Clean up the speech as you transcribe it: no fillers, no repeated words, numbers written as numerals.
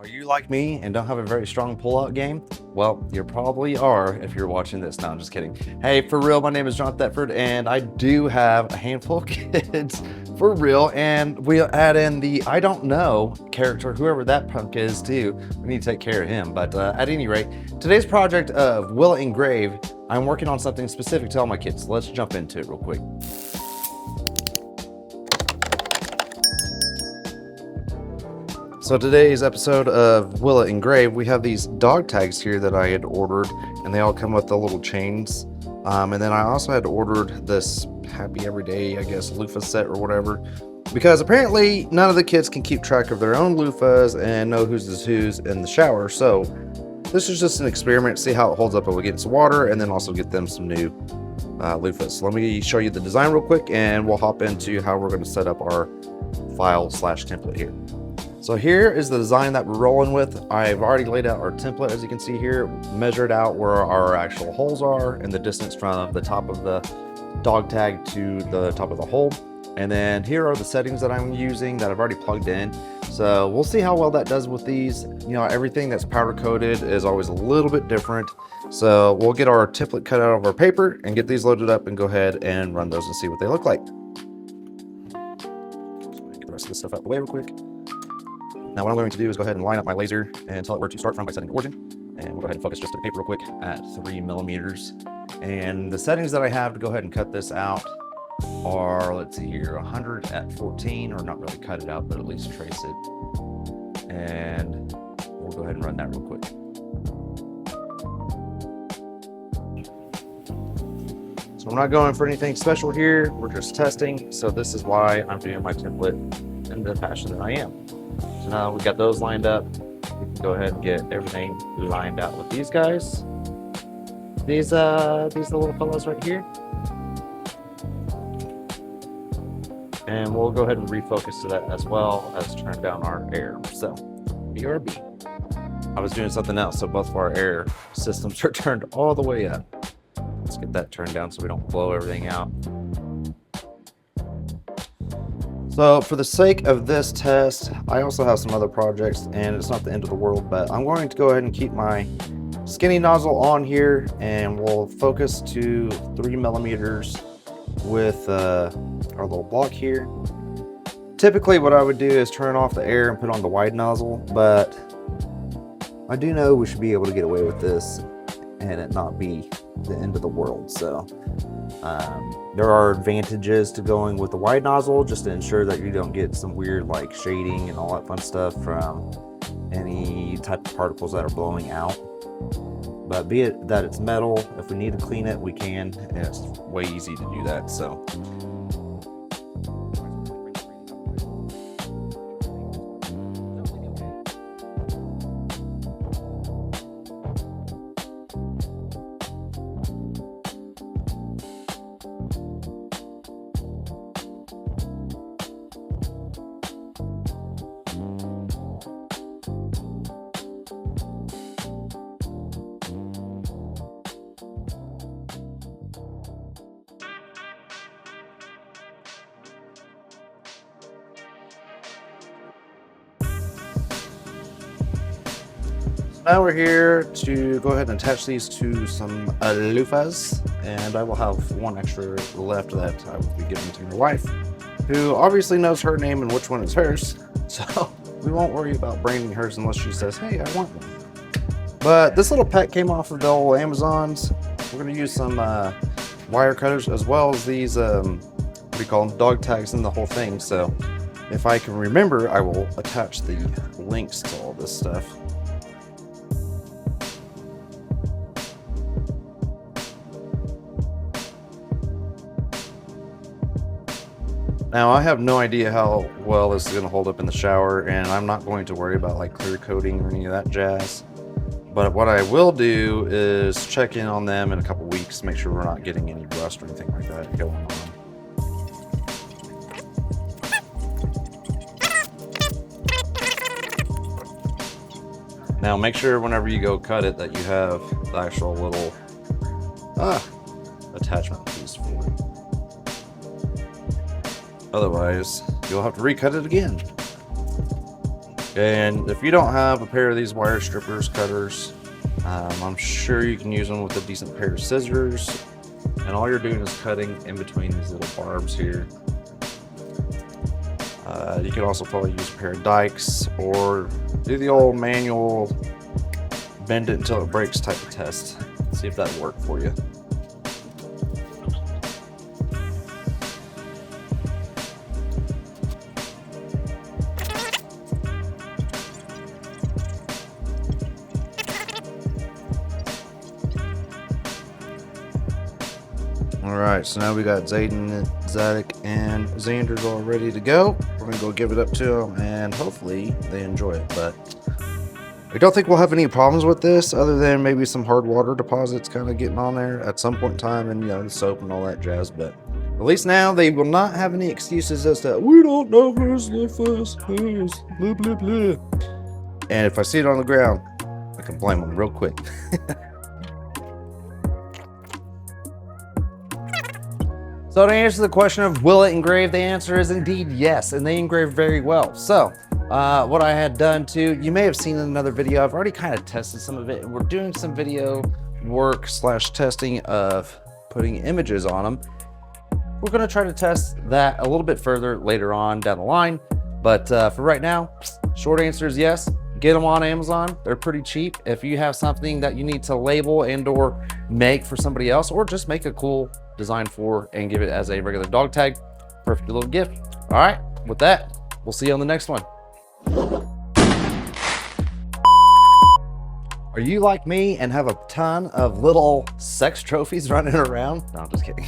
Are you like me and don't have a very strong pull-out game? Well, you probably are if you're watching this. No, I'm just kidding. Hey, for real, my name is John Thetford, and I do have a handful of kids for real, and we add in the I don't know character, whoever that punk is, too. We need to take care of him. But at any rate, today's project of Will It Engrave, I'm working on something specific to all my kids. Let's jump into it real quick. So today's episode of Will It Engrave, we have these dog tags here that I had ordered, and they all come with the little chains. And then I also had ordered this Happy Everyday, I guess, loofah set or whatever, because apparently none of the kids can keep track of their own loofahs and know whose is whose in the shower. So this is just an experiment, see how it holds up against water, and then also get them some new loofahs. So let me show you the design real quick, and we'll hop into how we're going to set up our file/template here. So here is the design that we're rolling with. I've already laid out our template, as you can see here, measured out where our actual holes are and the distance from the top of the dog tag to the top of the hole. And then here are the settings that I'm using that I've already plugged in. So we'll see how well that does with these. You know, everything that's powder coated is always a little bit different. So we'll get our template cut out of our paper and get these loaded up and go ahead and run those and see what they look like. Get the rest of this stuff out of the way real quick. Now what I'm going to do is go ahead and line up my laser and tell it where to start from by setting the origin. And we'll go ahead and focus just the paper real quick at 3 millimeters. And the settings that I have to go ahead and cut this out are, let's see here, 100 at 14, or not really cut it out, but at least trace it. And we'll go ahead and run that real quick. So we're not going for anything special here. We're just testing. So this is why I'm doing my template in the fashion that I am. So now we got those lined up. We can go ahead and get everything lined out with these guys. These little fellows right here. And we'll go ahead and refocus to that as well as turn down our air. So BRB. I was doing something else, so both of our air systems are turned all the way up. Let's get that turned down so we don't blow everything out. So for the sake of this test, I also have some other projects, and it's not the end of the world, but I'm going to go ahead and keep my skinny nozzle on here, and we'll focus to 3 millimeters with our little block here. Typically what I would do is turn off the air and put on the wide nozzle, but I do know we should be able to get away with this and it not be the end of the world. So there are advantages to going with the wide nozzle, just to ensure that you don't get some weird like shading and all that fun stuff from any type of particles that are blowing out. But be it that it's metal, if we need to clean it, we can, and it's way easy to do that. So now we're here to go ahead and attach these to some loofahs, and I will have one extra left that I will be giving to my wife, who obviously knows her name and which one is hers, so we won't worry about branding hers unless she says, hey, I want one. But this little pet came off of the old Amazons. We're going to use some wire cutters as well as these, what do you call them, dog tags and the whole thing. So if I can remember, I will attach the links to all this stuff. Now I have no idea how well this is going to hold up in the shower, and I'm not going to worry about like clear coating or any of that jazz. But what I will do is check in on them in a couple weeks, make sure we're not getting any rust or anything like that going on. Now make sure whenever you go cut it that you have the actual little attachment piece for it. Otherwise, you'll have to recut it again. And if you don't have a pair of these wire strippers, cutters, I'm sure you can use them with a decent pair of scissors. And all you're doing is cutting in between these little barbs here. You can also probably use a pair of dikes or do the old manual bend it until it breaks type of test. See if that'll work for you. All right, so now we got Zayden, Zadok, and Xander's all ready to go. We're gonna go give it up to them, and hopefully they enjoy it. But I don't think we'll have any problems with this, other than maybe some hard water deposits kind of getting on there at some point in time, and the soap and all that jazz. But at least now they will not have any excuses as to we don't know who's loofas, who's blah blah blah. And if I see it on the ground, I can blame them real quick. So to answer the question of will it engrave, the answer is indeed yes, and they engrave very well. So what I had done too, you may have seen in another video, I've already kind of tested some of it, and we're doing some video work / testing of putting images on them. We're going to try to test that a little bit further later on down the line, but for right now, short answer is yes. Get them on Amazon. They're pretty cheap. If you have something that you need to label and or make for somebody else, or just make a cool design for and give it as a regular dog tag, perfect little gift. All right, with that, we'll see you on the next one. Are you like me and have a ton of little sex trophies running around? No, I'm just kidding.